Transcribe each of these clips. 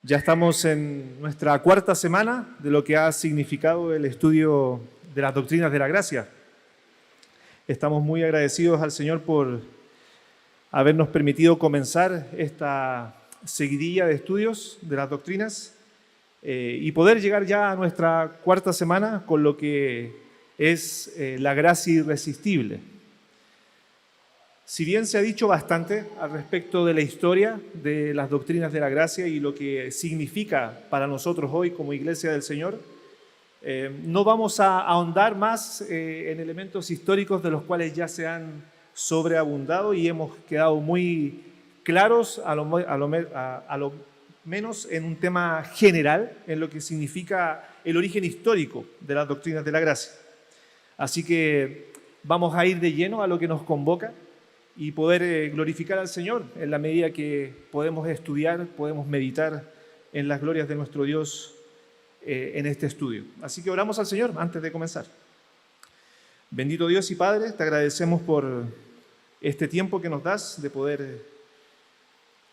Ya estamos en nuestra cuarta semana de lo que ha significado el estudio de las doctrinas de la gracia. Estamos muy agradecidos al Señor por habernos permitido comenzar esta seguidilla de estudios de las doctrinas y poder llegar ya a nuestra cuarta semana con lo que es la gracia irresistible. Si bien se ha dicho bastante al respecto de la historia de las doctrinas de la gracia y lo que significa para nosotros hoy como Iglesia del Señor, no vamos a ahondar más en elementos históricos de los cuales ya se han sobreabundado y hemos quedado muy claros a lo menos en un tema general en lo que significa el origen histórico de las doctrinas de la gracia. Así que vamos a ir de lleno a lo que nos convoca y poder glorificar al Señor en la medida que podemos estudiar, podemos meditar en las glorias de nuestro Dios en este estudio. Así que oramos al Señor antes de comenzar. Bendito Dios y Padre, te agradecemos por este tiempo que nos das de poder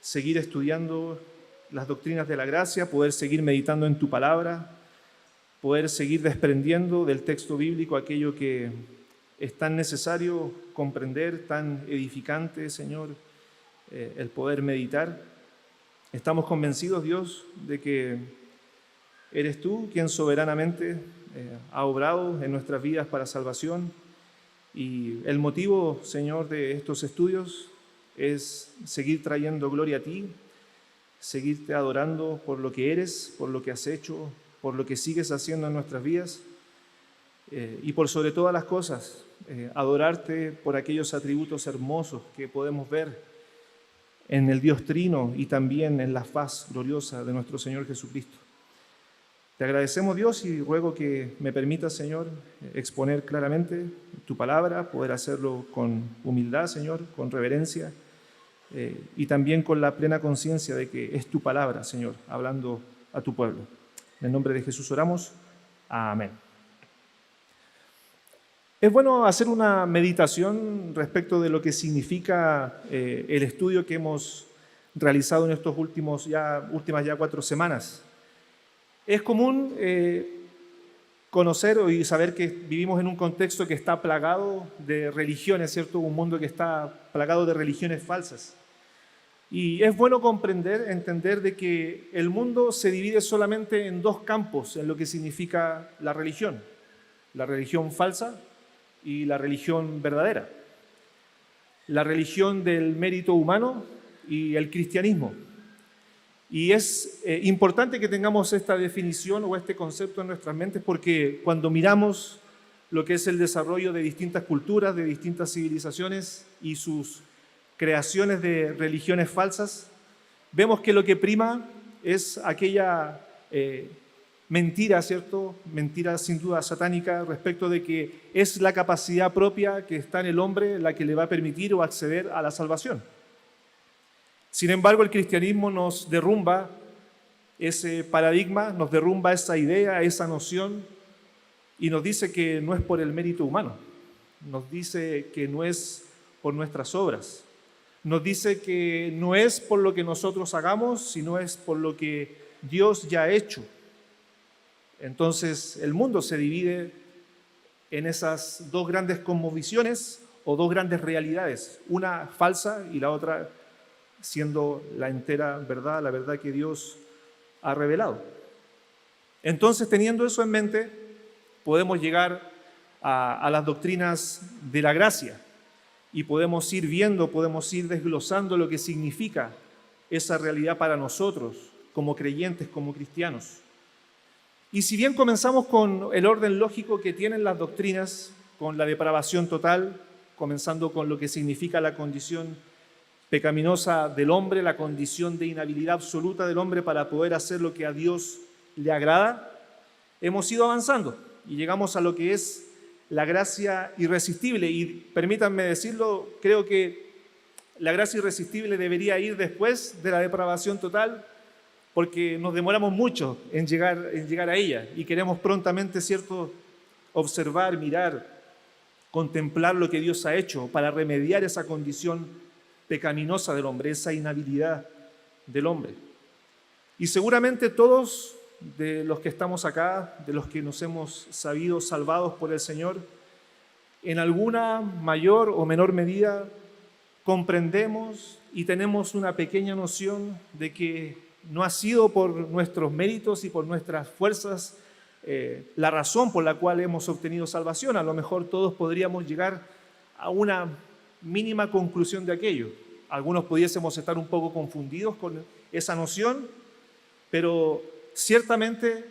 seguir estudiando las doctrinas de la gracia, poder seguir meditando en tu palabra, poder seguir desprendiendo del texto bíblico aquello que es tan necesario comprender, tan edificante, Señor, el poder meditar. Estamos convencidos, Dios, de que eres tú quien soberanamente ha obrado en nuestras vidas para salvación. Y el motivo, Señor, de estos estudios es seguir trayendo gloria a ti, seguirte adorando por lo que eres, por lo que has hecho, por lo que sigues haciendo en nuestras vidas. Y por sobre todas las cosas, adorarte por aquellos atributos hermosos que podemos ver en el Dios Trino y también en la faz gloriosa de nuestro Señor Jesucristo. Te agradecemos, Dios, y ruego que me permitas, Señor, exponer claramente tu palabra, poder hacerlo con humildad, Señor, con reverencia y también con la plena conciencia de que es tu palabra, Señor, hablando a tu pueblo. En el nombre de Jesús oramos. Amén. Es bueno hacer una meditación respecto de lo que significa el estudio que hemos realizado en estos últimas 4 semanas. Es común conocer y saber que vivimos en un contexto que está plagado de religiones, ¿cierto? Un mundo que está plagado de religiones falsas. Y es bueno entender de que el mundo se divide solamente en dos campos en lo que significa la religión falsa y la religión verdadera. La religión del mérito humano y el cristianismo. Y es importante que tengamos esta definición o este concepto en nuestras mentes porque cuando miramos lo que es el desarrollo de distintas culturas, de distintas civilizaciones y sus creaciones de religiones falsas, vemos que lo que prima es aquella mentira, ¿cierto? Mentira sin duda satánica respecto de que es la capacidad propia que está en el hombre la que le va a permitir o acceder a la salvación. Sin embargo, el cristianismo nos derrumba ese paradigma, nos derrumba esa idea, esa noción y nos dice que no es por el mérito humano, nos dice que no es por nuestras obras, nos dice que no es por lo que nosotros hagamos, sino es por lo que Dios ya ha hecho. Entonces, el mundo se divide en esas dos grandes cosmovisiones o dos grandes realidades, una falsa y la otra siendo la entera verdad, la verdad que Dios ha revelado. Entonces, teniendo eso en mente, podemos llegar a las doctrinas de la gracia y podemos ir viendo, podemos ir desglosando lo que significa esa realidad para nosotros como creyentes, como cristianos. Y si bien comenzamos con el orden lógico que tienen las doctrinas, con la depravación total, comenzando con lo que significa la condición pecaminosa del hombre, la condición de inhabilidad absoluta del hombre para poder hacer lo que a Dios le agrada, hemos ido avanzando y llegamos a lo que es la gracia irresistible. Y permítanme decirlo, creo que la gracia irresistible debería ir después de la depravación total, porque nos demoramos mucho en llegar a ella y queremos prontamente, ¿cierto?, observar, mirar, contemplar lo que Dios ha hecho para remediar esa condición pecaminosa del hombre, esa inhabilidad del hombre. Y seguramente todos de los que estamos acá, de los que nos hemos sabido salvados por el Señor, en alguna mayor o menor medida comprendemos y tenemos una pequeña noción de que no ha sido por nuestros méritos y por nuestras fuerzas la razón por la cual hemos obtenido salvación. A lo mejor todos podríamos llegar a una mínima conclusión de aquello. Algunos pudiésemos estar un poco confundidos con esa noción, pero ciertamente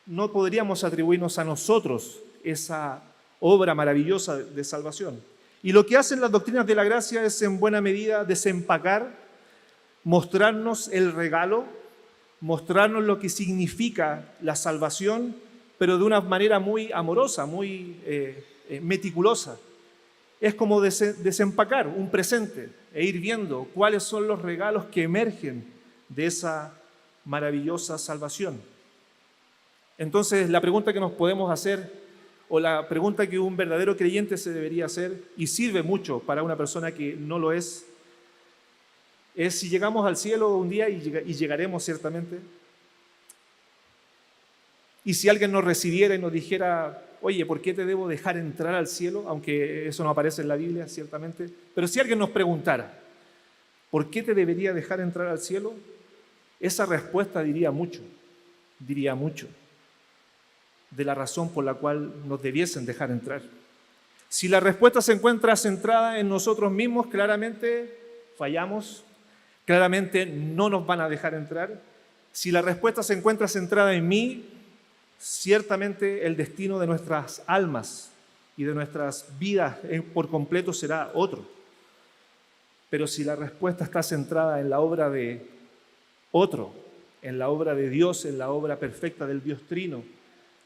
no podríamos atribuirnos a nosotros esa obra maravillosa de salvación. Y lo que hacen las doctrinas de la gracia es en buena medida desempacar, mostrarnos el regalo, mostrarnos lo que significa la salvación, pero de una manera muy amorosa, muy meticulosa. Es como desempacar un presente e ir viendo cuáles son los regalos que emergen de esa maravillosa salvación. Entonces, la pregunta que nos podemos hacer, o la pregunta que un verdadero creyente se debería hacer, y sirve mucho para una persona que no lo es si llegamos al cielo un día, y llegaremos ciertamente, y si alguien nos recibiera y nos dijera: oye, ¿por qué te debo dejar entrar al cielo? Aunque eso no aparece en la Biblia, ciertamente. Pero si alguien nos preguntara: ¿por qué te debería dejar entrar al cielo? Esa respuesta diría mucho de la razón por la cual nos debiesen dejar entrar. Si la respuesta se encuentra centrada en nosotros mismos, claramente fallamos, claramente no nos van a dejar entrar. Si la respuesta se encuentra centrada en mí, ciertamente el destino de nuestras almas y de nuestras vidas por completo será otro. Pero si la respuesta está centrada en la obra de otro, en la obra de Dios, en la obra perfecta del Dios Trino,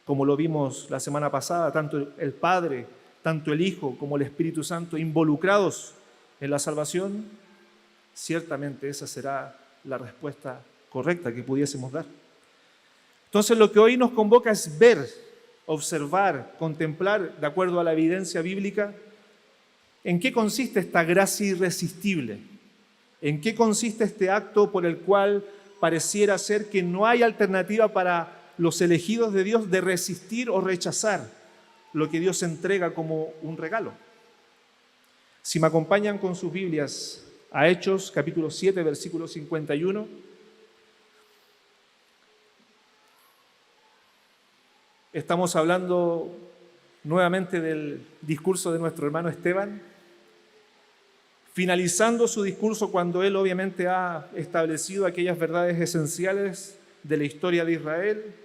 como lo vimos la semana pasada, tanto el Padre, tanto el Hijo como el Espíritu Santo involucrados en la salvación, ciertamente esa será la respuesta correcta que pudiésemos dar. Entonces, lo que hoy nos convoca es ver, observar, contemplar, de acuerdo a la evidencia bíblica, en qué consiste esta gracia irresistible, en qué consiste este acto por el cual pareciera ser que no hay alternativa para los elegidos de Dios de resistir o rechazar lo que Dios entrega como un regalo. Si me acompañan con sus Biblias a Hechos, capítulo 7, versículo 51. Estamos hablando nuevamente del discurso de nuestro hermano Esteban, finalizando su discurso cuando él obviamente ha establecido aquellas verdades esenciales de la historia de Israel,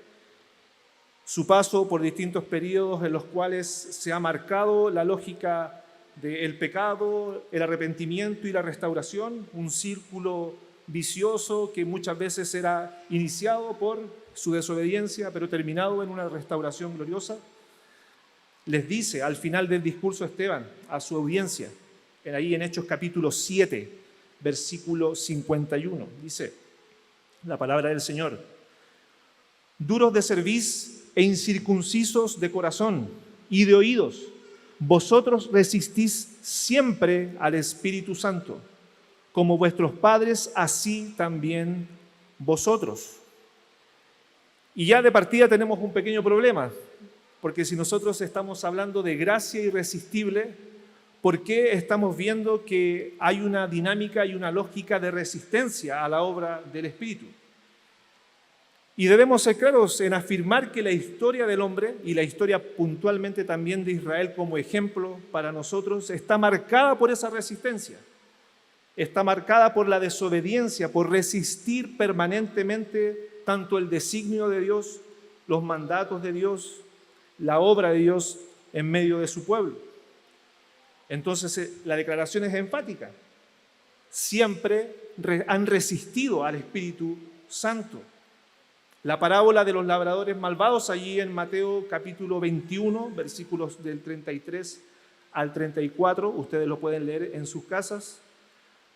su paso por distintos periodos en los cuales se ha marcado la lógica del pecado, el arrepentimiento y la restauración, un círculo vicioso que muchas veces era iniciado por su desobediencia, pero terminado en una restauración gloriosa. Les dice al final del discurso Esteban a su audiencia, ahí en Hechos capítulo 7, versículo 51, dice la palabra del Señor: duros de cerviz e incircuncisos de corazón y de oídos, vosotros resistís siempre al Espíritu Santo, como vuestros padres, así también vosotros. Y ya de partida tenemos un pequeño problema, porque si nosotros estamos hablando de gracia irresistible, ¿por qué estamos viendo que hay una dinámica y una lógica de resistencia a la obra del Espíritu? Y debemos ser claros en afirmar que la historia del hombre, y la historia puntualmente también de Israel como ejemplo para nosotros, está marcada por esa resistencia. Está marcada por la desobediencia, por resistir permanentemente tanto el designio de Dios, los mandatos de Dios, la obra de Dios en medio de su pueblo. Entonces la declaración es enfática. Siempre han resistido al Espíritu Santo. La parábola de los labradores malvados, allí en Mateo capítulo 21, versículos del 33 al 34, ustedes lo pueden leer en sus casas,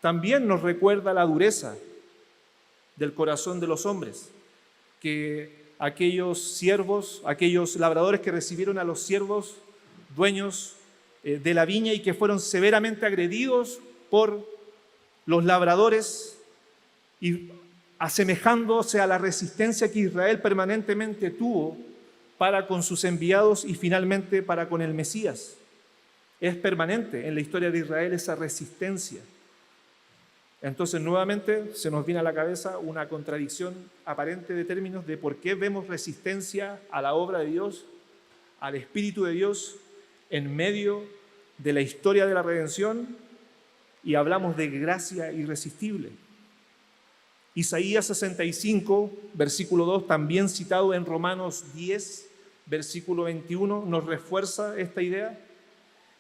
también nos recuerda la dureza del corazón de los hombres, que aquellos siervos, aquellos labradores que recibieron a los siervos, dueños de la viña y que fueron severamente agredidos por los labradores y asemejándose a la resistencia que Israel permanentemente tuvo para con sus enviados y finalmente para con el Mesías. Es permanente en la historia de Israel esa resistencia. Entonces, nuevamente se nos viene a la cabeza una contradicción aparente de términos de por qué vemos resistencia a la obra de Dios, al Espíritu de Dios, en medio de la historia de la redención, y hablamos de gracia irresistible. Isaías 65, versículo 2, también citado en Romanos 10, versículo 21, nos refuerza esta idea.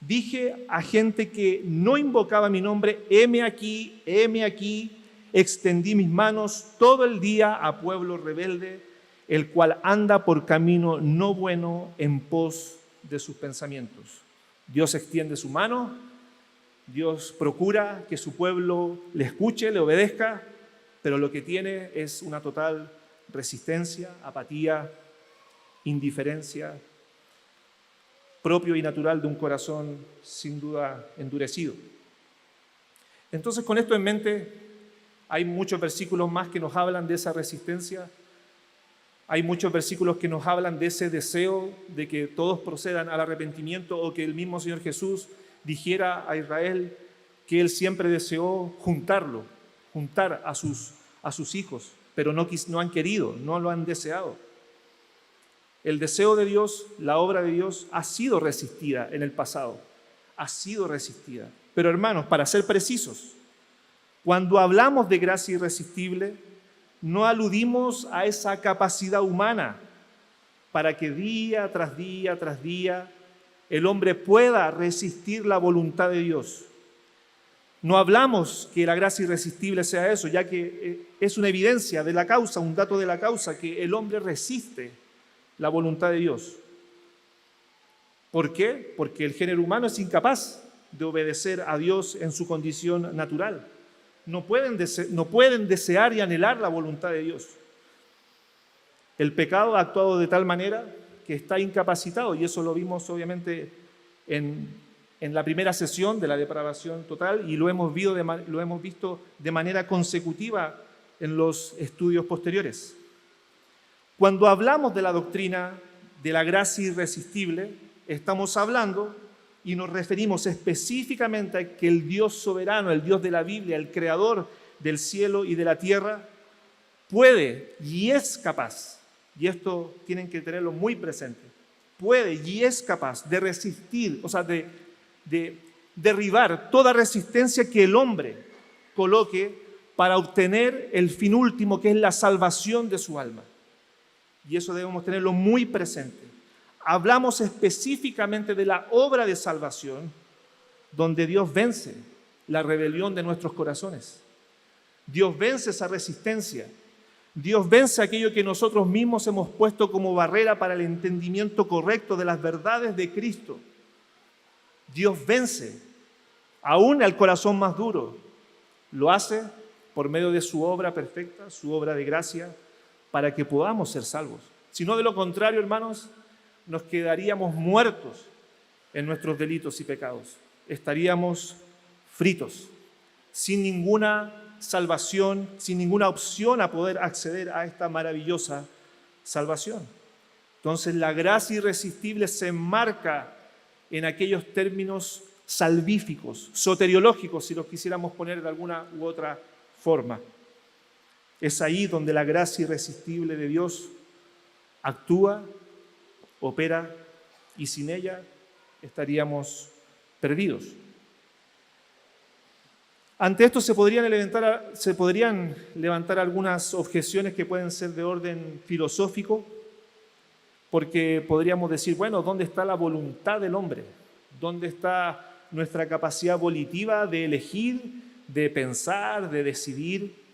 Dije a gente que no invocaba mi nombre, heme aquí, extendí mis manos todo el día a pueblo rebelde, el cual anda por camino no bueno en pos de sus pensamientos. Dios extiende su mano, Dios procura que su pueblo le escuche, le obedezca, pero lo que tiene es una total resistencia, apatía, indiferencia, propio y natural de un corazón sin duda endurecido. Entonces, con esto en mente, hay muchos versículos más que nos hablan de esa resistencia. Hay muchos versículos que nos hablan de ese deseo de que todos procedan al arrepentimiento, o que el mismo Señor Jesús dijera a Israel que Él siempre deseó juntar a sus hijos, pero no han querido, no lo han deseado. El deseo de Dios, la obra de Dios ha sido resistida en el pasado, ha sido resistida. Pero hermanos, para ser precisos, cuando hablamos de gracia irresistible, no aludimos a esa capacidad humana para que día tras día tras día el hombre pueda resistir la voluntad de Dios. No hablamos que la gracia irresistible sea eso, ya que es una evidencia de la causa, un dato de la causa, que el hombre resiste la voluntad de Dios. ¿Por qué? Porque el género humano es incapaz de obedecer a Dios en su condición natural. No pueden desear y anhelar la voluntad de Dios. El pecado ha actuado de tal manera que está incapacitado, y eso lo vimos obviamente en la primera sesión de la depravación total, y lo hemos visto de manera consecutiva en los estudios posteriores. Cuando hablamos de la doctrina de la gracia irresistible, estamos hablando y nos referimos específicamente a que el Dios soberano, el Dios de la Biblia, el creador del cielo y de la tierra, puede y es capaz, y esto tienen que tenerlo muy presente, puede y es capaz de resistir, o sea, de derribar toda resistencia que el hombre coloque para obtener el fin último, que es la salvación de su alma. Y eso debemos tenerlo muy presente. Hablamos específicamente de la obra de salvación, donde Dios vence la rebelión de nuestros corazones. Dios vence esa resistencia. Dios vence aquello que nosotros mismos hemos puesto como barrera para el entendimiento correcto de las verdades de Cristo. Dios vence aún al corazón más duro. Lo hace por medio de su obra perfecta, su obra de gracia, para que podamos ser salvos. Si no, de lo contrario, hermanos, nos quedaríamos muertos en nuestros delitos y pecados. Estaríamos fritos, sin ninguna salvación, sin ninguna opción a poder acceder a esta maravillosa salvación. Entonces, la gracia irresistible se enmarca en aquellos términos salvíficos, soteriológicos, si los quisiéramos poner de alguna u otra forma. Es ahí donde la gracia irresistible de Dios actúa, opera, y sin ella estaríamos perdidos. Ante esto se podrían levantar algunas objeciones que pueden ser de orden filosófico, porque podríamos decir, bueno, ¿dónde está la voluntad del hombre? ¿Dónde está nuestra capacidad volitiva de elegir, de pensar, de decidir?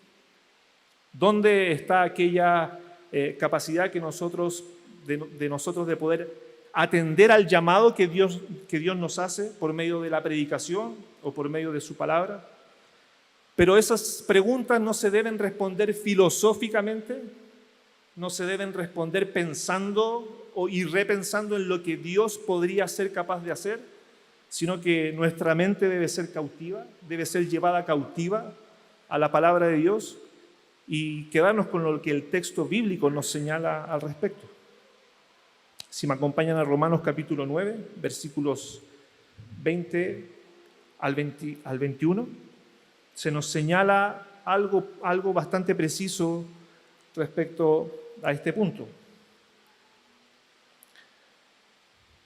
¿Dónde está aquella capacidad que de nosotros de poder atender al llamado que Dios nos hace por medio de la predicación o por medio de su palabra? Pero esas preguntas no se deben responder filosóficamente, no se deben responder pensando y repensando en lo que Dios podría ser capaz de hacer, sino que nuestra mente debe ser cautiva, debe ser llevada cautiva a la palabra de Dios, y quedarnos con lo que el texto bíblico nos señala al respecto. Si me acompañan a Romanos capítulo 9, versículos 20 al 21, se nos señala algo bastante preciso respecto a este punto.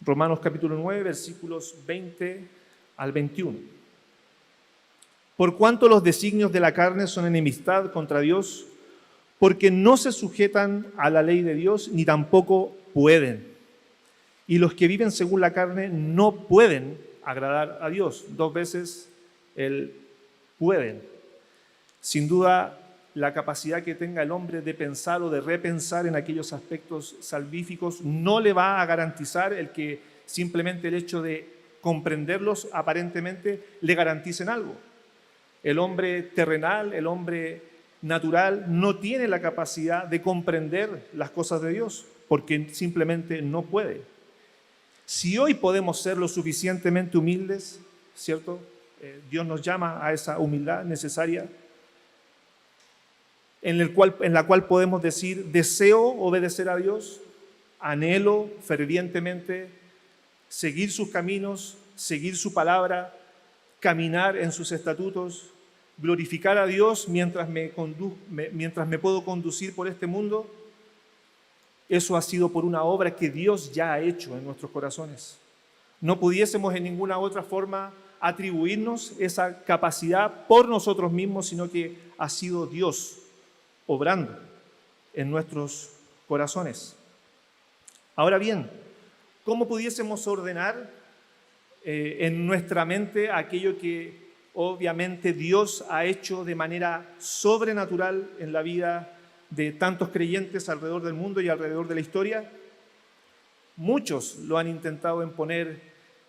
Romanos capítulo 9, versículos 20 al 21. Por cuanto los designios de la carne son enemistad contra Dios, porque no se sujetan a la ley de Dios, ni tampoco pueden. Y los que viven según la carne no pueden agradar a Dios. 2 veces el pueden. Sin duda, la capacidad que tenga el hombre de pensar o de repensar en aquellos aspectos salvíficos no le va a garantizar el que simplemente el hecho de comprenderlos aparentemente le garanticen algo. El hombre terrenal, el hombre natural, no tiene la capacidad de comprender las cosas de Dios porque simplemente no puede. Si hoy podemos ser lo suficientemente humildes, ¿cierto? Dios nos llama a esa humildad necesaria en la cual podemos decir, deseo obedecer a Dios, anhelo fervientemente seguir sus caminos, seguir su palabra, caminar en sus estatutos, glorificar a Dios mientras me puedo conducir por este mundo. Eso ha sido por una obra que Dios ya ha hecho en nuestros corazones. No pudiésemos en ninguna otra forma atribuirnos esa capacidad por nosotros mismos, sino que ha sido Dios obrando en nuestros corazones. Ahora bien, ¿cómo pudiésemos ordenar en nuestra mente aquello que obviamente Dios ha hecho de manera sobrenatural en la vida de tantos creyentes alrededor del mundo y alrededor de la historia? Muchos lo han intentado poner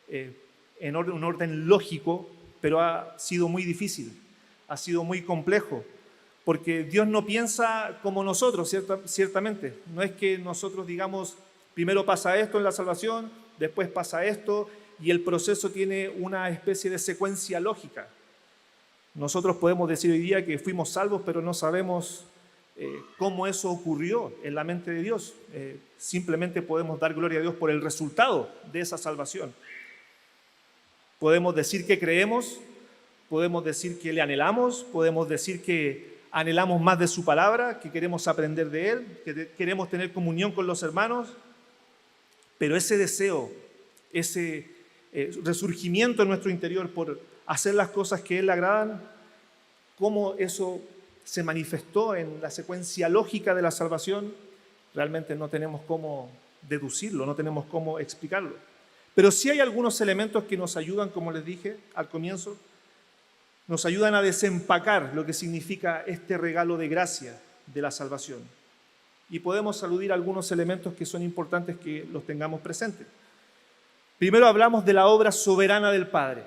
en un orden lógico, pero ha sido muy difícil, ha sido muy complejo, porque Dios no piensa como nosotros, ciertamente. No es que nosotros digamos, primero pasa esto en la salvación, después pasa esto, y el proceso tiene una especie de secuencia lógica. Nosotros podemos decir hoy día que fuimos salvos, pero no sabemos cómo eso ocurrió en la mente de Dios. Simplemente podemos dar gloria a Dios por el resultado de esa salvación. Podemos decir que creemos, podemos decir que le anhelamos, podemos decir que anhelamos más de su palabra, que queremos aprender de Él, que queremos tener comunión con los hermanos, pero ese deseo, ese resurgimiento en nuestro interior por hacer las cosas que a Él le agradan, cómo eso se manifestó en la secuencia lógica de la salvación, realmente no tenemos cómo deducirlo, no tenemos cómo explicarlo. Pero sí hay algunos elementos que nos ayudan, como les dije al comienzo, nos ayudan a desempacar lo que significa este regalo de gracia de la salvación. Y podemos aludir a algunos elementos que son importantes que los tengamos presentes. Primero hablamos de la obra soberana del Padre.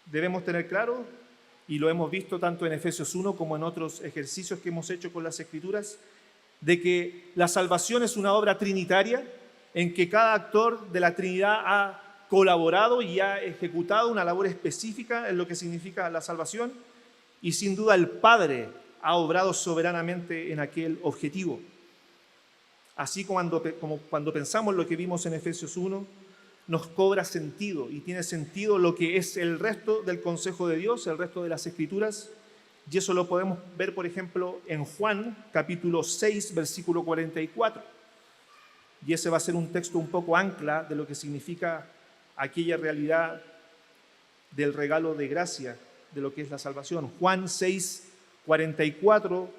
Debemos tener claro, y lo hemos visto tanto en Efesios 1 como en otros ejercicios que hemos hecho con las Escrituras, de que la salvación es una obra trinitaria en que cada actor de la Trinidad ha colaborado y ha ejecutado una labor específica en lo que significa la salvación, y sin duda el Padre ha obrado soberanamente en aquel objetivo. Así como cuando pensamos lo que vimos en Efesios 1, nos cobra sentido y tiene sentido lo que es el resto del consejo de Dios, el resto de las Escrituras, y eso lo podemos ver, por ejemplo, en Juan, capítulo 6, versículo 44. Y ese va a ser un texto un poco ancla de lo que significa aquella realidad del regalo de gracia, de lo que es la salvación. Juan 6, 44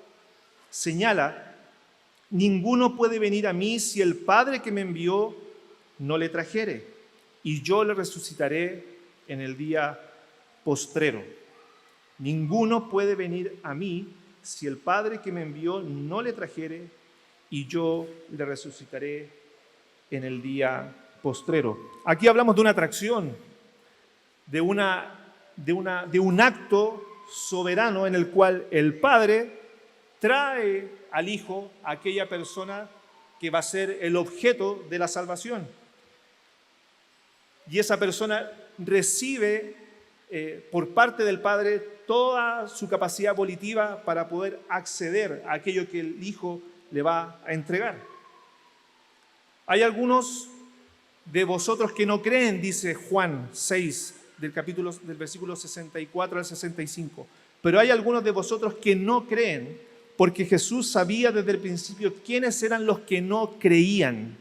señala: ninguno puede venir a mí si el Padre que me envió no le trajere, y yo le resucitaré en el día postrero. Ninguno puede venir a mí si el Padre que me envió no le trajere, y yo le resucitaré en el día postrero. Aquí hablamos de una atracción, de un acto soberano en el cual el Padre trae al Hijo a aquella persona que va a ser el objeto de la salvación. Y esa persona recibe por parte del Padre toda su capacidad volitiva para poder acceder a aquello que el Hijo le va a entregar. Hay algunos de vosotros que no creen, dice Juan 6, del versículo 64 al 65. Pero hay algunos de vosotros que no creen, porque Jesús sabía desde el principio quiénes eran los que no creían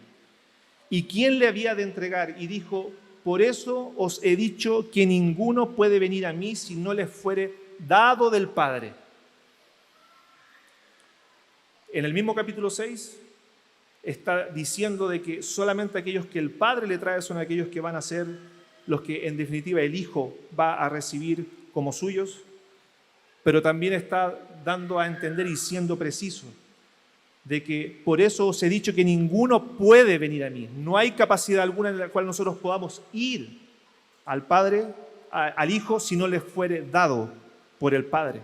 y quién le había de entregar. Y dijo: por eso os he dicho que ninguno puede venir a mí si no le fuere dado del Padre. En el mismo capítulo 6 está diciendo de que solamente aquellos que el Padre le trae son aquellos que van a ser los que en definitiva el Hijo va a recibir como suyos, pero también está dando a entender y siendo preciso de que por eso os he dicho que ninguno puede venir a mí. No hay capacidad alguna en la cual nosotros podamos ir al Padre, al Hijo, si no le fuere dado por el Padre.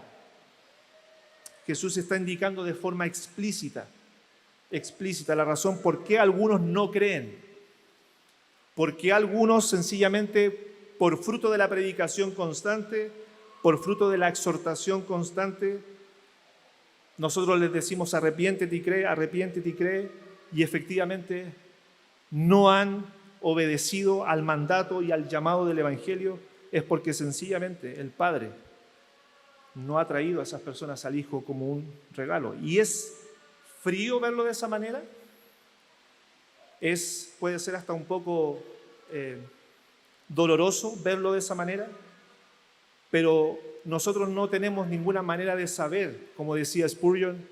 Jesús está indicando de forma explícita la razón por qué algunos no creen, por qué algunos sencillamente por fruto de la predicación constante, por fruto de la exhortación constante, nosotros les decimos arrepiéntete y cree, y efectivamente no han obedecido al mandato y al llamado del Evangelio, es porque sencillamente el Padre no ha traído a esas personas al Hijo como un regalo. Y es frío verlo de esa manera, puede ser hasta un poco doloroso verlo de esa manera, pero nosotros no tenemos ninguna manera de saber, como decía Spurgeon,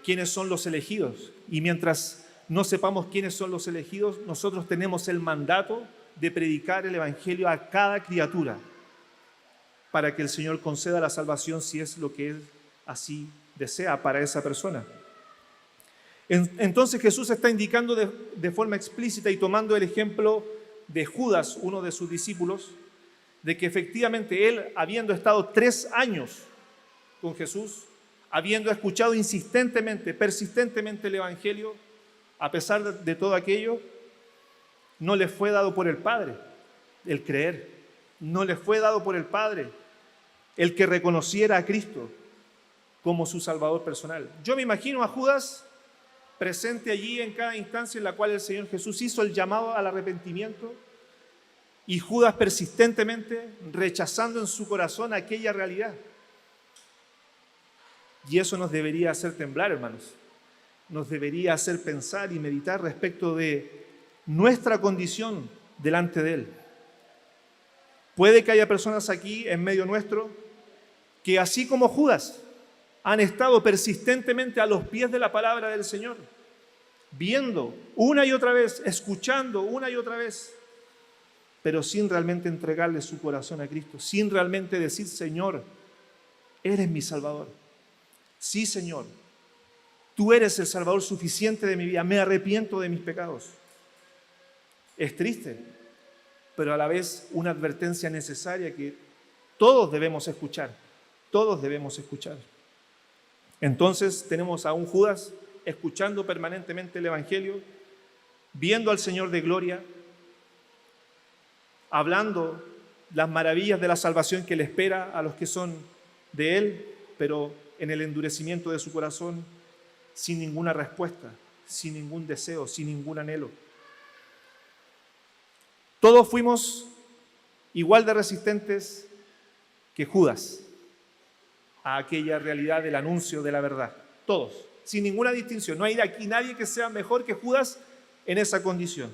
quiénes son los elegidos. Y mientras no sepamos quiénes son los elegidos, nosotros tenemos el mandato de predicar el Evangelio a cada criatura para que el Señor conceda la salvación si es lo que Él así desea para esa persona. Entonces Jesús está indicando de forma explícita y tomando el ejemplo de Judas, uno de sus discípulos, de que efectivamente él, habiendo estado 3 años con Jesús, habiendo escuchado insistentemente, persistentemente el Evangelio, a pesar de todo aquello, no le fue dado por el Padre el creer, no le fue dado por el Padre el que reconociera a Cristo como su Salvador personal. Yo me imagino a Judas presente allí en cada instancia en la cual el Señor Jesús hizo el llamado al arrepentimiento, y Judas persistentemente rechazando en su corazón aquella realidad. Y eso nos debería hacer temblar, hermanos. Nos debería hacer pensar y meditar respecto de nuestra condición delante de Él. Puede que haya personas aquí en medio nuestro que, así como Judas, han estado persistentemente a los pies de la palabra del Señor, viendo una y otra vez, escuchando una y otra vez, pero sin realmente entregarle su corazón a Cristo, sin realmente decir: Señor, eres mi Salvador. Sí, Señor, tú eres el Salvador suficiente de mi vida, me arrepiento de mis pecados. Es triste, pero a la vez una advertencia necesaria que todos debemos escuchar, todos debemos escuchar. Entonces tenemos a un Judas escuchando permanentemente el Evangelio, viendo al Señor de gloria, hablando las maravillas de la salvación que le espera a los que son de Él, pero en el endurecimiento de su corazón, sin ninguna respuesta, sin ningún deseo, sin ningún anhelo. Todos fuimos igual de resistentes que Judas a aquella realidad del anuncio de la verdad. Todos, sin ninguna distinción. No hay aquí nadie que sea mejor que Judas en esa condición.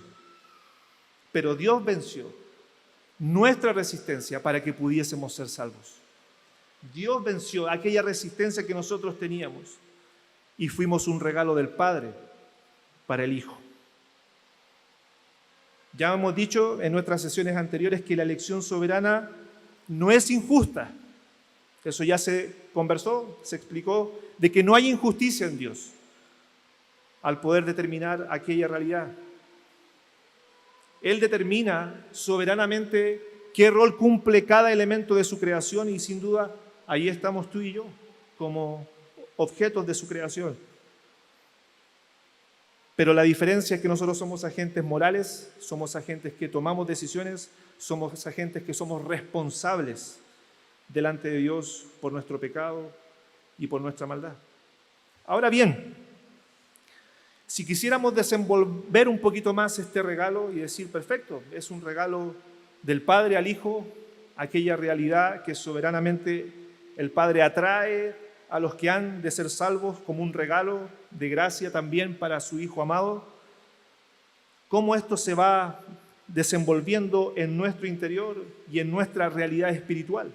Pero Dios venció nuestra resistencia para que pudiésemos ser salvos. Dios venció aquella resistencia que nosotros teníamos y fuimos un regalo del Padre para el Hijo. Ya hemos dicho en nuestras sesiones anteriores que la elección soberana no es injusta. Eso ya se conversó, se explicó, de que no hay injusticia en Dios al poder determinar aquella realidad. Él determina soberanamente qué rol cumple cada elemento de su creación y sin duda ahí estamos tú y yo como objetos de su creación. Pero la diferencia es que nosotros somos agentes morales, somos agentes que tomamos decisiones, somos esa gente que somos responsables delante de Dios por nuestro pecado y por nuestra maldad. Ahora bien, si quisiéramos desenvolver un poquito más este regalo y decir, perfecto, es un regalo del Padre al Hijo, aquella realidad que soberanamente el Padre atrae a los que han de ser salvos como un regalo de gracia también para su Hijo amado, ¿cómo esto se va desenvolviendo en nuestro interior y en nuestra realidad espiritual?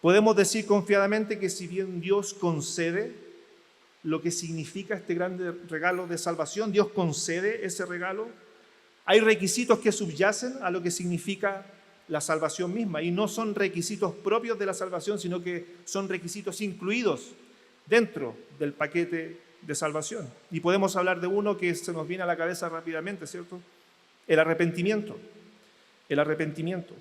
Podemos decir confiadamente que si bien Dios concede lo que significa este gran regalo de salvación, Dios concede ese regalo, hay requisitos que subyacen a lo que significa la salvación misma, y no son requisitos propios de la salvación, sino que son requisitos incluidos dentro del paquete de salvación. Y podemos hablar de uno que se nos viene a la cabeza rápidamente, ¿cierto? El arrepentimiento. El arrepentimiento.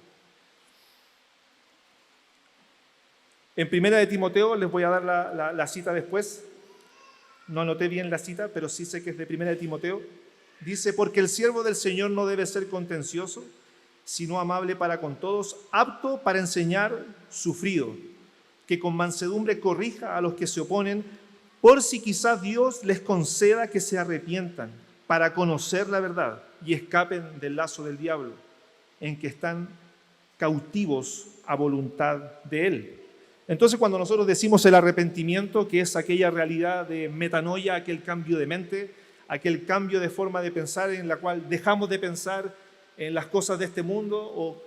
En 1 de Timoteo, les voy a dar la cita después, no anoté bien la cita, pero sí sé que es de 1 de Timoteo, dice, porque el siervo del Señor no debe ser contencioso, sino amable para con todos, apto para enseñar, sufrido, que con mansedumbre corrija a los que se oponen, por si quizás Dios les conceda que se arrepientan para conocer la verdad y escapen del lazo del diablo, en que están cautivos a voluntad de Él. Entonces, cuando nosotros decimos el arrepentimiento, que es aquella realidad de metanoia, aquel cambio de mente, aquel cambio de forma de pensar en la cual dejamos de pensar en las cosas de este mundo o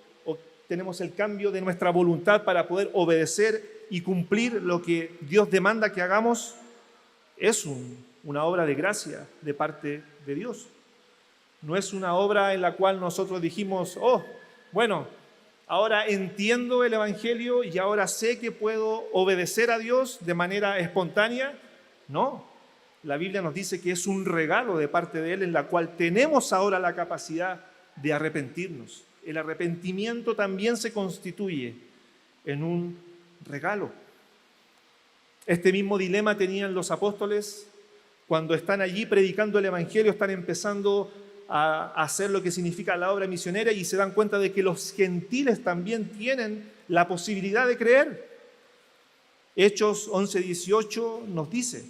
tenemos el cambio de nuestra voluntad para poder obedecer y cumplir lo que Dios demanda que hagamos, es una obra de gracia de parte de Dios. No es una obra en la cual nosotros dijimos, bueno, ahora entiendo el Evangelio y ahora sé que puedo obedecer a Dios de manera espontánea. No, la Biblia nos dice que es un regalo de parte de Él en la cual tenemos ahora la capacidad de arrepentirnos. El arrepentimiento también se constituye en un regalo. Este mismo dilema tenían los apóstoles cuando están allí predicando el Evangelio, están empezando a hacer lo que significa la obra misionera y se dan cuenta de que los gentiles también tienen la posibilidad de creer. Hechos 11:18 nos dice,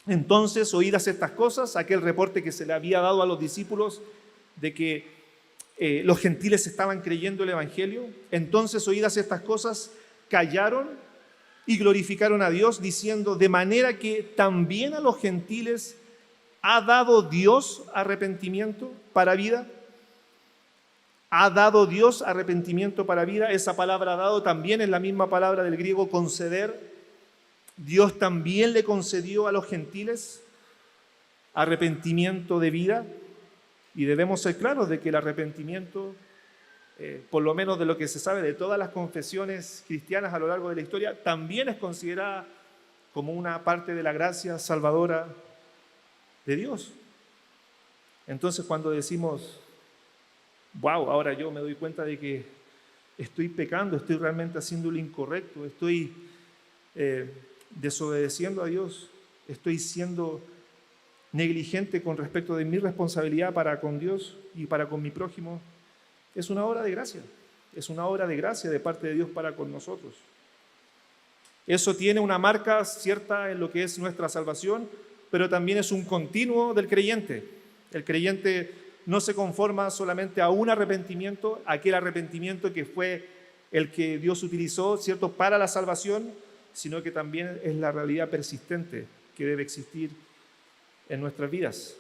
entonces, oídas estas cosas, aquel reporte que se le había dado a los discípulos de que los gentiles estaban creyendo el Evangelio, entonces, oídas estas cosas, callaron y glorificaron a Dios, diciendo, de manera que también a los gentiles ¿ha dado Dios arrepentimiento para vida? ¿Ha dado Dios arrepentimiento para vida? Esa palabra dado también es la misma palabra del griego conceder. Dios también le concedió a los gentiles arrepentimiento de vida y debemos ser claros de que el arrepentimiento, por lo menos de lo que se sabe de todas las confesiones cristianas a lo largo de la historia, también es considerada como una parte de la gracia salvadora de Dios. Entonces, cuando decimos, wow, ahora yo me doy cuenta de que estoy pecando, estoy realmente haciendo lo incorrecto, estoy desobedeciendo a Dios, estoy siendo negligente con respecto de mi responsabilidad para con Dios y para con mi prójimo, es una obra de gracia, es una obra de gracia de parte de Dios para con nosotros. Eso tiene una marca cierta en lo que es nuestra salvación, pero también es un continuo del creyente. El creyente no se conforma solamente a un arrepentimiento, aquel arrepentimiento que fue el que Dios utilizó, ¿cierto?, para la salvación, sino que también es la realidad persistente que debe existir en nuestras vidas.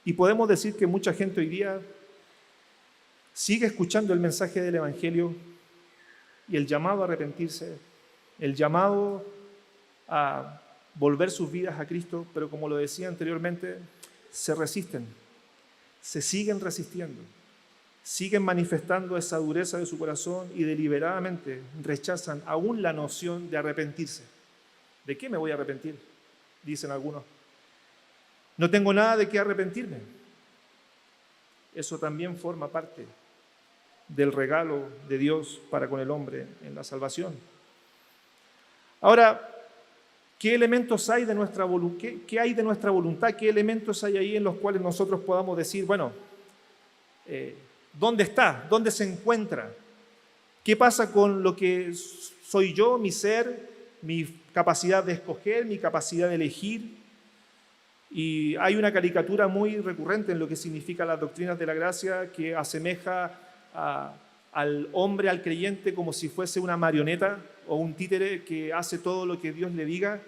Y podemos decir que mucha gente hoy día sigue escuchando el mensaje del Evangelio y el llamado a arrepentirse, el llamado a volver sus vidas a Cristo, pero como lo decía anteriormente, se resisten, se siguen resistiendo, siguen manifestando esa dureza de su corazón y deliberadamente rechazan aún la noción de arrepentirse. ¿De qué me voy a arrepentir?, dicen algunos. No tengo nada de qué arrepentirme. Eso también forma parte del regalo de Dios para con el hombre en la salvación. Ahora, ¿qué elementos hay de nuestra voluntad? ¿Qué hay de nuestra voluntad? ¿Qué elementos hay ahí en los cuales nosotros podamos decir, bueno, ¿dónde está? ¿Dónde se encuentra? ¿Qué pasa con lo que soy yo, mi ser, mi capacidad de escoger, mi capacidad de elegir? Y hay una caricatura muy recurrente en lo que significa las doctrinas de la gracia que asemeja al hombre, al creyente, como si fuese una marioneta o un títere que hace todo lo que Dios le diga,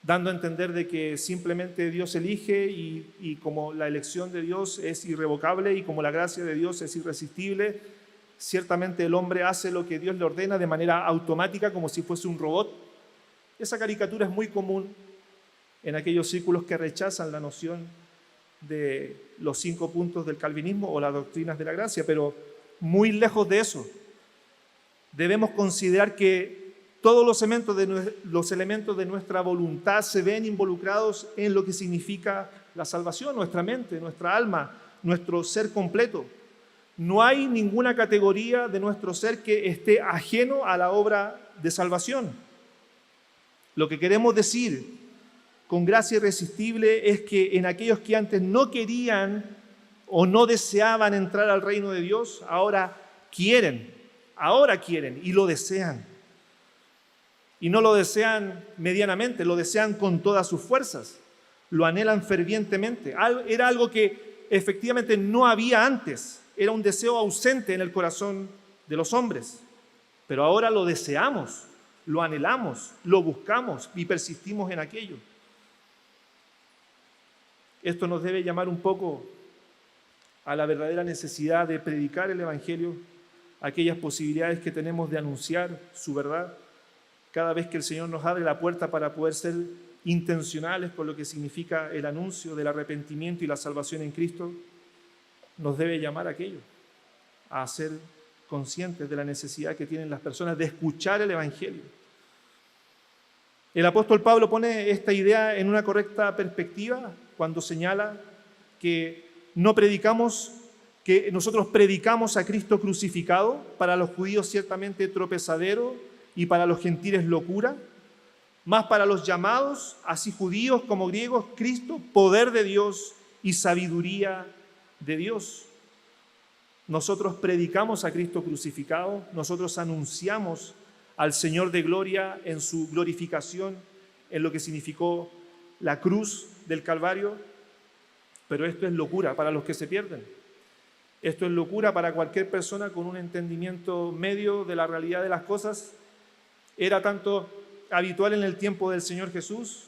dando a entender de que simplemente Dios elige y como la elección de Dios es irrevocable y como la gracia de Dios es irresistible, ciertamente el hombre hace lo que Dios le ordena de manera automática como si fuese un robot. Esa caricatura es muy común en aquellos círculos que rechazan la noción de los 5 puntos del calvinismo o las doctrinas de la gracia, pero muy lejos de eso. Debemos considerar que todos los elementos de nuestra voluntad se ven involucrados en lo que significa la salvación, nuestra mente, nuestra alma, nuestro ser completo. No hay ninguna categoría de nuestro ser que esté ajeno a la obra de salvación. Lo que queremos decir con gracia irresistible es que en aquellos que antes no querían o no deseaban entrar al reino de Dios, ahora quieren y lo desean. Y no lo desean medianamente, lo desean con todas sus fuerzas, lo anhelan fervientemente. Era algo que efectivamente no había antes, era un deseo ausente en el corazón de los hombres, pero ahora lo deseamos, lo anhelamos, lo buscamos y persistimos en aquello. Esto nos debe llamar un poco a la verdadera necesidad de predicar el Evangelio, aquellas posibilidades que tenemos de anunciar su verdad, cada vez que el Señor nos abre la puerta para poder ser intencionales con lo que significa el anuncio del arrepentimiento y la salvación en Cristo, nos debe llamar a aquello, a ser conscientes de la necesidad que tienen las personas de escuchar el Evangelio. El apóstol Pablo pone esta idea en una correcta perspectiva cuando señala que nosotros predicamos a Cristo crucificado, para los judíos ciertamente tropezadero y para los gentiles locura, más para los llamados, así judíos como griegos, Cristo, poder de Dios y sabiduría de Dios. Nosotros predicamos a Cristo crucificado, nosotros anunciamos al Señor de gloria en su glorificación, en lo que significó la cruz del Calvario, pero esto es locura para los que se pierden. Esto es locura para cualquier persona con un entendimiento medio de la realidad de las cosas. Era tanto habitual en el tiempo del Señor Jesús,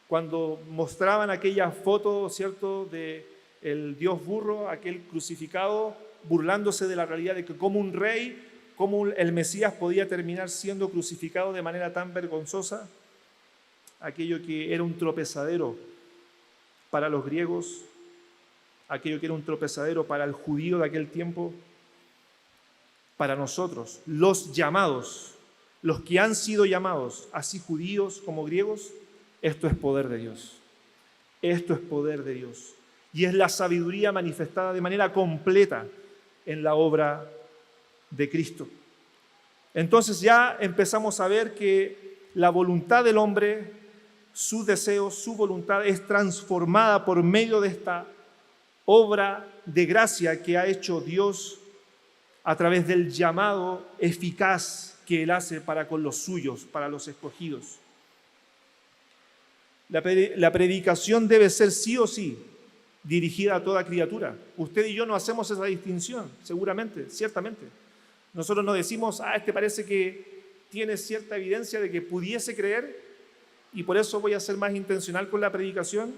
cuando mostraban aquella foto, ¿cierto?, de el Dios burro, aquel crucificado, burlándose de la realidad de que como un rey, como el Mesías podía terminar siendo crucificado de manera tan vergonzosa, aquello que era un tropezadero para los griegos, aquello que era un tropezadero para el judío de aquel tiempo, para nosotros, los llamados, los que han sido llamados, así judíos como griegos, esto es poder de Dios. Esto es poder de Dios. Y es la sabiduría manifestada de manera completa en la obra de Cristo. Entonces ya empezamos a ver que la voluntad del hombre, sus deseos, su voluntad es transformada por medio de esta obra de gracia que ha hecho Dios a través del llamado eficaz que Él hace para con los suyos, para los escogidos. La predicación debe ser sí o sí dirigida a toda criatura. Usted y yo no hacemos esa distinción, seguramente, ciertamente. Nosotros no decimos, este parece que tiene cierta evidencia de que pudiese creer y por eso voy a ser más intencional con la predicación.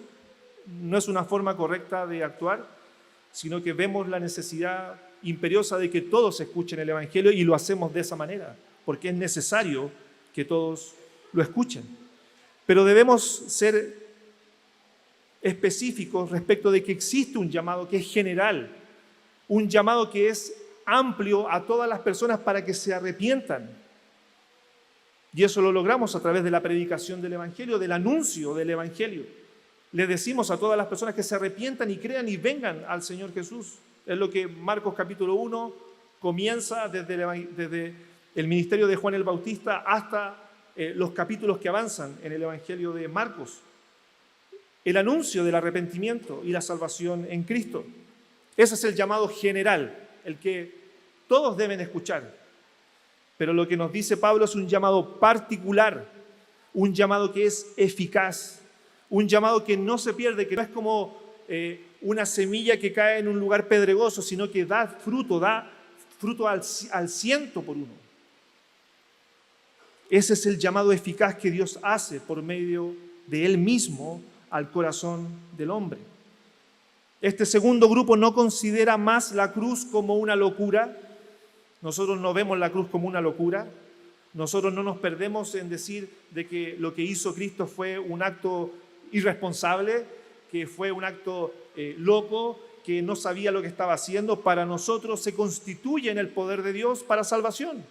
No es una forma correcta de actuar, sino que vemos la necesidad imperiosa de que todos escuchen el Evangelio y lo hacemos de esa manera, porque es necesario que todos lo escuchen. Pero debemos ser específicos respecto de que existe un llamado que es general, un llamado que es amplio a todas las personas para que se arrepientan. Y eso lo logramos a través de la predicación del Evangelio, del anuncio del Evangelio. Le decimos a todas las personas que se arrepientan y crean y vengan al Señor Jesús. Es lo que Marcos capítulo 1 comienza desde el ministerio de Juan el Bautista hasta los capítulos que avanzan en el Evangelio de Marcos. El anuncio del arrepentimiento y la salvación en Cristo. Ese es el llamado general, el que todos deben escuchar. Pero lo que nos dice Pablo es un llamado particular, un llamado que es eficaz, un llamado que no se pierde, que no es como una semilla que cae en un lugar pedregoso, sino que da fruto al ciento por uno. Ese es el llamado eficaz que Dios hace por medio de Él mismo al corazón del hombre. Este segundo grupo no considera más la cruz como una locura. Nosotros no vemos la cruz como una locura. Nosotros no nos perdemos en decir de que lo que hizo Cristo fue un acto irresponsable, que fue un acto loco, que no sabía lo que estaba haciendo. Para nosotros se constituye en el poder de Dios para salvación.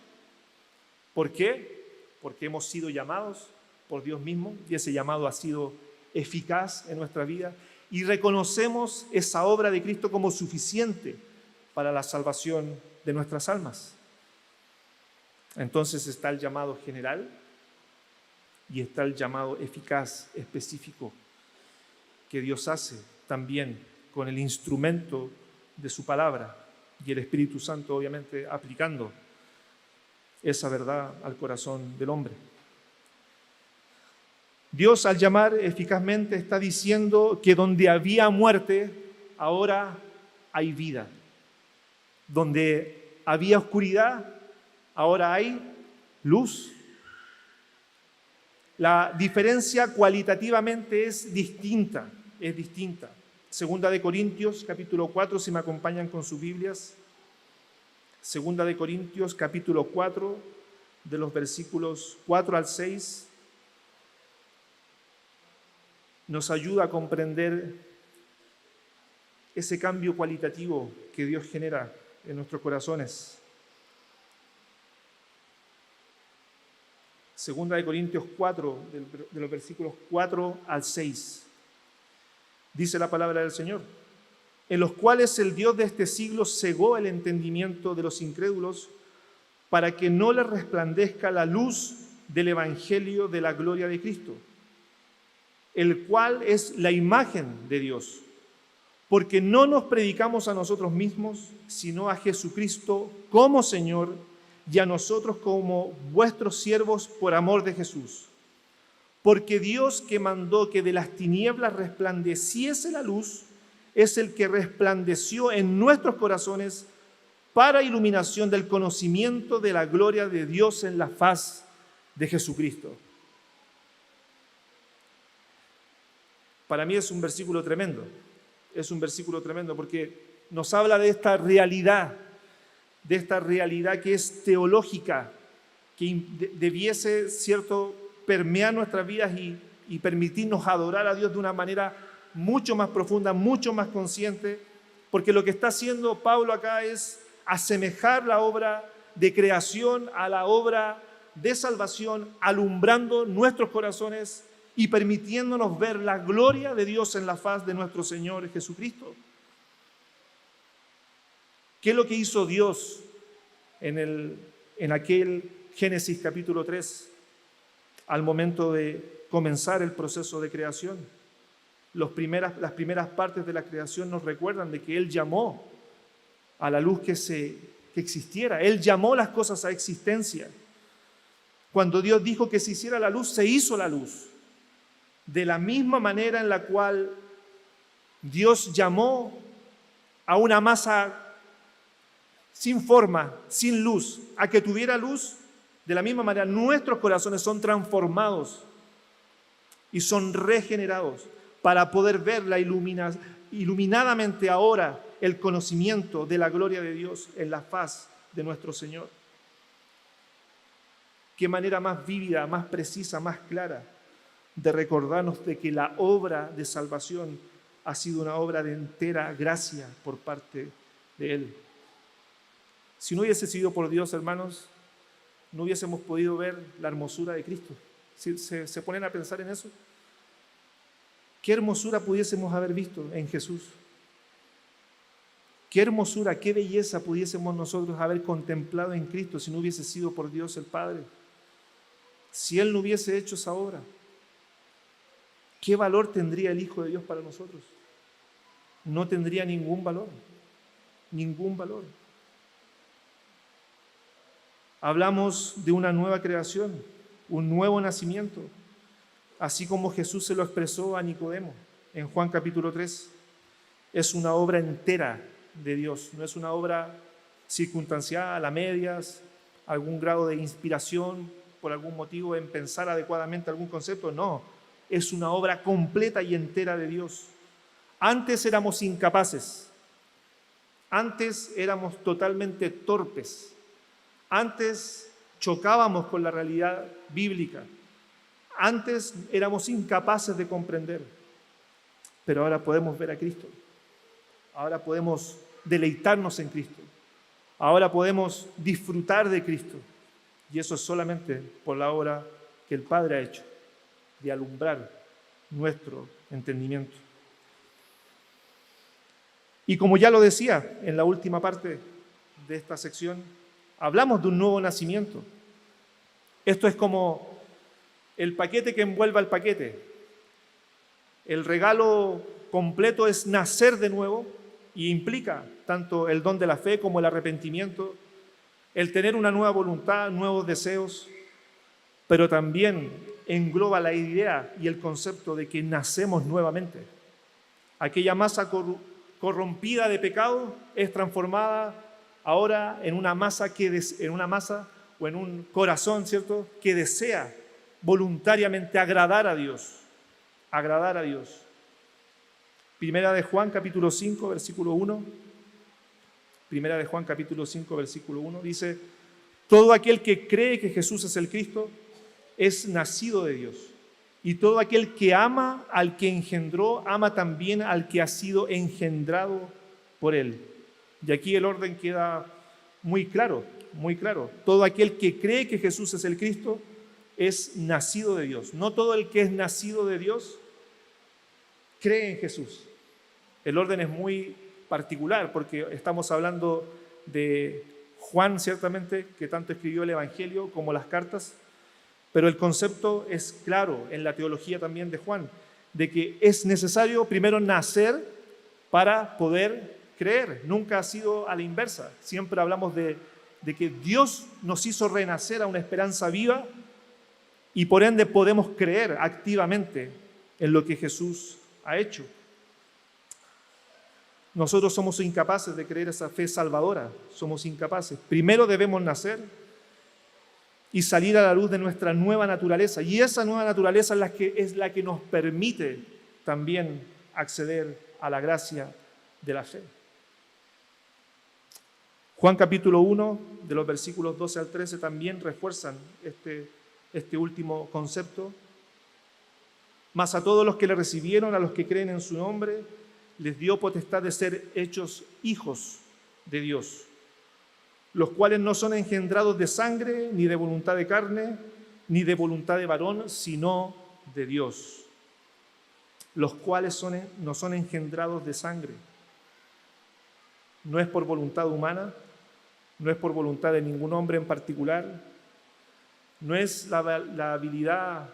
¿Por qué? Porque hemos sido llamados por Dios mismo y ese llamado ha sido eficaz en nuestra vida y reconocemos esa obra de Cristo como suficiente para la salvación de nuestras almas. Entonces está el llamado general y está el llamado eficaz, específico, que Dios hace también con el instrumento de su palabra y el Espíritu Santo, obviamente, aplicando esa verdad al corazón del hombre. Dios, al llamar eficazmente, está diciendo que donde había muerte, ahora hay vida. Donde había oscuridad, ahora hay luz. La diferencia cualitativamente es distinta. Segunda de Corintios, capítulo 4, si me acompañan con sus Biblias. Segunda de Corintios, capítulo 4, de los versículos 4 al 6, nos ayuda a comprender ese cambio cualitativo que Dios genera en nuestros corazones. Segunda de Corintios 4, de los versículos 4 al 6, dice la palabra del Señor: en los cuales el Dios de este siglo cegó el entendimiento de los incrédulos para que no les resplandezca la luz del evangelio de la gloria de Cristo, el cual es la imagen de Dios, porque no nos predicamos a nosotros mismos, sino a Jesucristo como Señor y a nosotros como vuestros siervos por amor de Jesús. Porque Dios, que mandó que de las tinieblas resplandeciese la luz, es el que resplandeció en nuestros corazones para iluminación del conocimiento de la gloria de Dios en la faz de Jesucristo. Para mí es un versículo tremendo porque nos habla de esta realidad que es teológica, que debiese, ¿cierto?, permear nuestras vidas y permitirnos adorar a Dios de una manera mucho más profunda, mucho más consciente, porque lo que está haciendo Pablo acá es asemejar la obra de creación a la obra de salvación, alumbrando nuestros corazones y permitiéndonos ver la gloria de Dios en la faz de nuestro Señor Jesucristo. ¿Qué es lo que hizo Dios en aquel Génesis capítulo 3 al momento de comenzar el proceso de creación? Las primeras partes de la creación nos recuerdan de que Él llamó a la luz que existiera. Él llamó las cosas a existencia. Cuando Dios dijo que se hiciera la luz, se hizo la luz. De la misma manera en la cual Dios llamó a una masa sin forma, sin luz, a que tuviera luz, de la misma manera nuestros corazones son transformados y son regenerados para poder ver iluminadamente ahora el conocimiento de la gloria de Dios en la faz de nuestro Señor. Qué manera más vívida, más precisa, más clara de recordarnos de que la obra de salvación ha sido una obra de entera gracia por parte de Él. Si no hubiese sido por Dios, hermanos, no hubiésemos podido ver la hermosura de Cristo. ¿Se ponen a pensar en eso? ¿Qué hermosura pudiésemos haber visto en Jesús? ¿Qué hermosura, qué belleza pudiésemos nosotros haber contemplado en Cristo si no hubiese sido por Dios el Padre? Si Él no hubiese hecho esa obra, ¿qué valor tendría el Hijo de Dios para nosotros? No tendría ningún valor. ningún valor. Hablamos de una nueva creación, un nuevo nacimiento, así como Jesús se lo expresó a Nicodemo en Juan capítulo 3. Es una obra entera de Dios, no es una obra circunstancial, a medias, algún grado de inspiración por algún motivo en pensar adecuadamente algún concepto. No, es una obra completa y entera de Dios. Antes éramos incapaces, antes éramos totalmente torpes, antes chocábamos con la realidad bíblica, antes éramos incapaces de comprender, pero ahora podemos ver a Cristo, ahora podemos deleitarnos en Cristo, ahora podemos disfrutar de Cristo, y eso es solamente por la obra que el Padre ha hecho, de alumbrar nuestro entendimiento. Y como ya lo decía en la última parte de esta sección, hablamos de un nuevo nacimiento. Esto es como el paquete que envuelve al paquete. El regalo completo es nacer de nuevo y implica tanto el don de la fe como el arrepentimiento, el tener una nueva voluntad, nuevos deseos, pero también engloba la idea y el concepto de que nacemos nuevamente. Aquella masa corrompida de pecado es transformada ahora en una masa o en un corazón, ¿cierto?, que desea voluntariamente agradar a Dios. Agradar a Dios. Primera de Juan capítulo 5, versículo 1. Primera de Juan capítulo 5, versículo 1 dice: todo aquel que cree que Jesús es el Cristo es nacido de Dios. Y todo aquel que ama al que engendró, ama también al que ha sido engendrado por él. Y aquí el orden queda muy claro, muy claro. Todo aquel que cree que Jesús es el Cristo es nacido de Dios. No todo el que es nacido de Dios cree en Jesús. El orden es muy particular porque estamos hablando de Juan, ciertamente, que tanto escribió el Evangelio como las cartas. Pero el concepto es claro en la teología también de Juan, de que es necesario primero nacer para poder creer. Nunca ha sido a la inversa. Siempre hablamos de que Dios nos hizo renacer a una esperanza viva y por ende podemos creer activamente en lo que Jesús ha hecho. Nosotros somos incapaces de creer esa fe salvadora, somos incapaces. Primero debemos nacer y salir a la luz de nuestra nueva naturaleza. Y esa nueva naturaleza es la que nos permite también acceder a la gracia de la fe. Juan capítulo 1, de los versículos 12 al 13, también refuerzan este último concepto. Mas a todos los que le recibieron, a los que creen en su nombre, les dio potestad de ser hechos hijos de Dios, los cuales no son engendrados de sangre, ni de voluntad de carne, ni de voluntad de varón, sino de Dios. Los cuales no son engendrados de sangre. No es por voluntad humana, no es por voluntad de ningún hombre en particular, no es la habilidad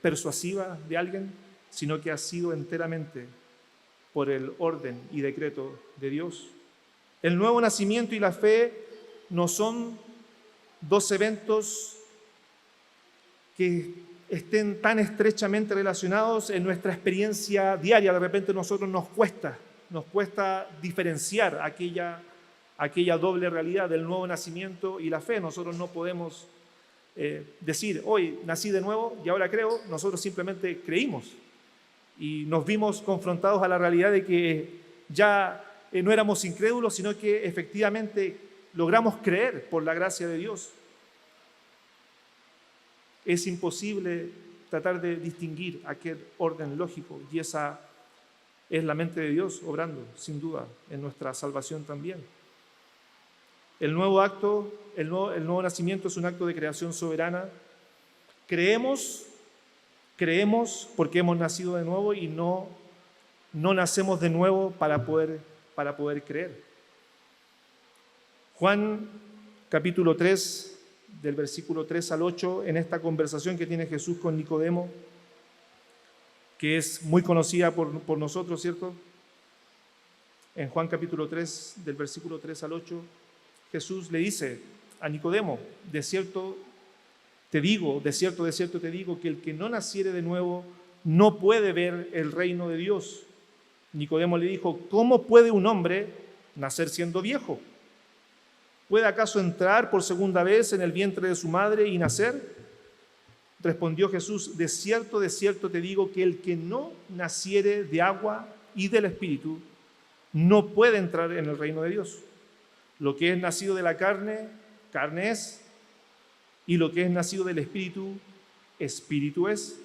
persuasiva de alguien, sino que ha sido enteramente por el orden y decreto de Dios. El nuevo nacimiento y la fe no son dos eventos que estén tan estrechamente relacionados en nuestra experiencia diaria. De repente a nosotros nos cuesta diferenciar aquella doble realidad del nuevo nacimiento y la fe. Nosotros no podemos decir, hoy nací de nuevo y ahora creo. Nosotros simplemente creímos y nos vimos confrontados a la realidad de que ya no éramos incrédulos, sino que efectivamente logramos creer por la gracia de Dios. Es imposible tratar de distinguir aquel orden lógico y esa es la mente de Dios obrando, sin duda, en nuestra salvación también. El nuevo nacimiento es un acto de creación soberana. Creemos porque hemos nacido de nuevo y no nacemos de nuevo para poder creer. Juan capítulo 3, del versículo 3 al 8, en esta conversación que tiene Jesús con Nicodemo, que es muy conocida por nosotros, ¿cierto? En Juan capítulo 3, del versículo 3 al 8, Jesús le dice a Nicodemo: de cierto te digo, de cierto te digo, que el que no naciere de nuevo no puede ver el reino de Dios. Nicodemo le dijo: ¿cómo puede un hombre nacer siendo viejo? ¿Puede acaso entrar por segunda vez en el vientre de su madre y nacer? Respondió Jesús: de cierto te digo, que el que no naciere de agua y del Espíritu no puede entrar en el reino de Dios. Lo que es nacido de la carne, carne es, y lo que es nacido del Espíritu, Espíritu es.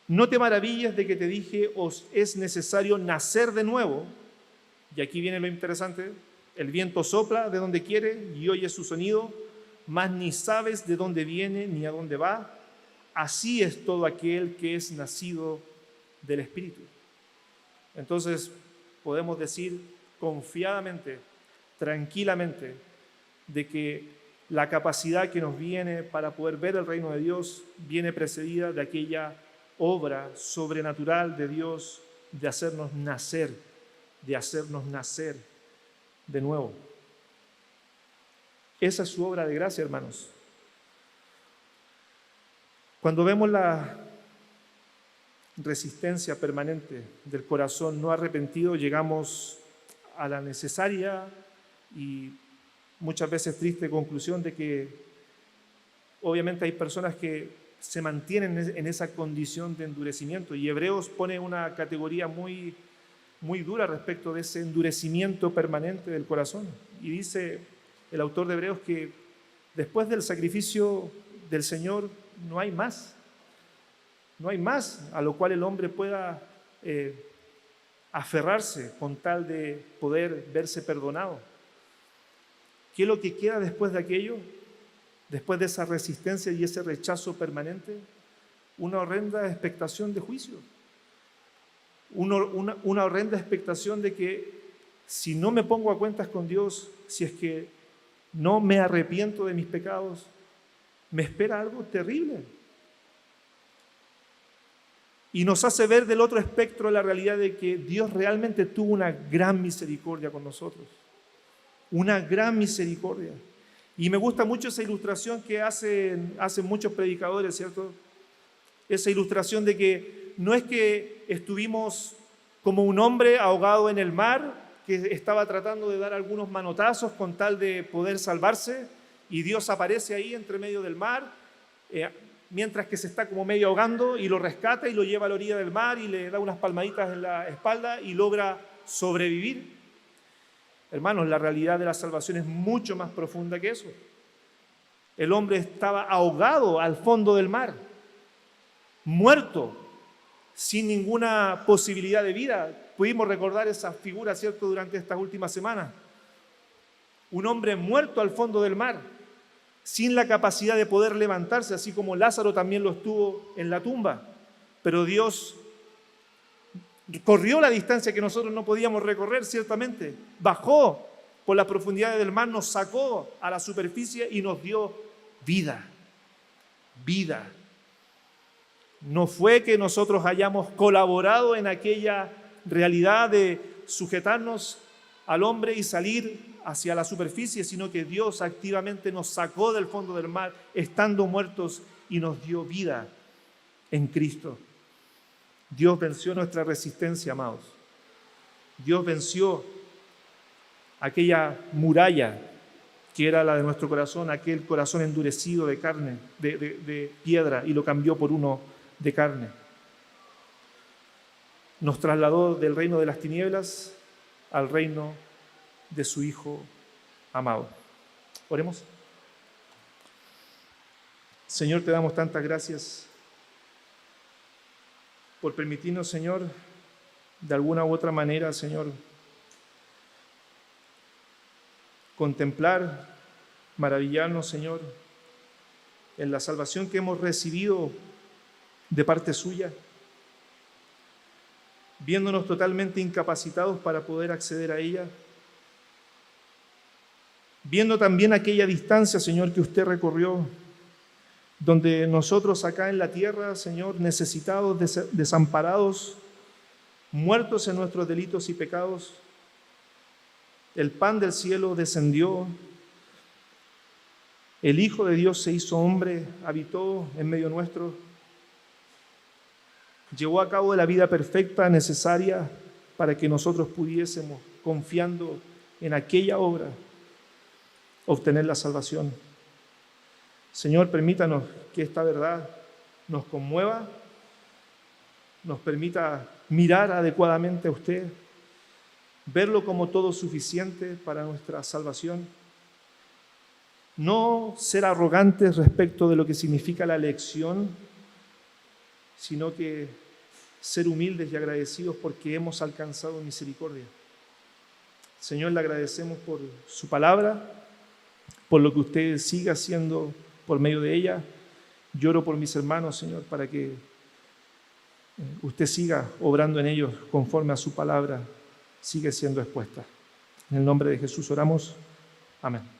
No te maravilles de que te dije: os es necesario nacer de nuevo. Y aquí viene lo interesante: el viento sopla de donde quiere y oyes su sonido, mas ni sabes de dónde viene ni a dónde va. Así es todo aquel que es nacido del Espíritu. Entonces podemos decir confiadamente, tranquilamente, de que la capacidad que nos viene para poder ver el reino de Dios viene precedida de aquella obra sobrenatural de Dios de hacernos nacer de nuevo. Esa es su obra de gracia, hermanos. Cuando vemos la resistencia permanente del corazón no arrepentido, llegamos a la necesaria y muchas veces triste conclusión de que obviamente hay personas que se mantienen en esa condición de endurecimiento, y Hebreos pone una categoría muy dura respecto de ese endurecimiento permanente del corazón, y dice el autor de Hebreos que después del sacrificio del Señor no hay más a lo cual el hombre pueda aferrarse con tal de poder verse perdonado. ¿Qué es lo que queda después de aquello? Después de esa resistencia y ese rechazo permanente, una horrenda expectación de juicio. Una horrenda expectación de que si no me pongo a cuentas con Dios, si es que no me arrepiento de mis pecados, me espera algo terrible. Y nos hace ver del otro espectro la realidad de que Dios realmente tuvo una gran misericordia con nosotros. Una gran misericordia. Y me gusta mucho esa ilustración que hacen muchos predicadores, ¿cierto? Esa ilustración de que no es que estuvimos como un hombre ahogado en el mar, que estaba tratando de dar algunos manotazos con tal de poder salvarse, y Dios aparece ahí entre medio del mar, mientras que se está como medio ahogando, y lo rescata y lo lleva a la orilla del mar y le da unas palmaditas en la espalda y logra sobrevivir. Hermanos, la realidad de la salvación es mucho más profunda que eso. El hombre estaba ahogado al fondo del mar, muerto, sin ninguna posibilidad de vida. Pudimos recordar esa figura, ¿cierto?, durante estas últimas semanas. Un hombre muerto al fondo del mar, sin la capacidad de poder levantarse, así como Lázaro también lo estuvo en la tumba. Pero Dios corrió la distancia que nosotros no podíamos recorrer, ciertamente. Bajó por las profundidades del mar, nos sacó a la superficie y nos dio vida. Vida. No fue que nosotros hayamos colaborado en aquella realidad de sujetarnos al hombre y salir hacia la superficie, sino que Dios activamente nos sacó del fondo del mar, estando muertos, y nos dio vida en Cristo. Dios venció nuestra resistencia, amados. Dios venció aquella muralla que era la de nuestro corazón, aquel corazón endurecido de carne, de piedra, y lo cambió por uno de carne. Nos trasladó del reino de las tinieblas al reino de su Hijo amado. Oremos. Señor, te damos tantas gracias por permitirnos, Señor, de alguna u otra manera, Señor, contemplar, maravillarnos, Señor, en la salvación que hemos recibido de parte suya, viéndonos totalmente incapacitados para poder acceder a ella, viendo también aquella distancia, Señor, que usted recorrió, donde nosotros acá en la tierra, Señor, necesitados, desamparados, muertos en nuestros delitos y pecados, el pan del cielo descendió, el Hijo de Dios se hizo hombre, habitó en medio nuestro, llevó a cabo la vida perfecta necesaria para que nosotros pudiésemos, confiando en aquella obra, obtener la salvación. Señor, permítanos que esta verdad nos conmueva, nos permita mirar adecuadamente a usted, verlo como todo suficiente para nuestra salvación. No ser arrogantes respecto de lo que significa la elección, sino que ser humildes y agradecidos porque hemos alcanzado misericordia. Señor, le agradecemos por su palabra, por lo que usted siga haciendo por medio de ella. Lloro por mis hermanos, Señor, para que usted siga obrando en ellos conforme a su palabra sigue siendo expuesta. En el nombre de Jesús oramos. Amén.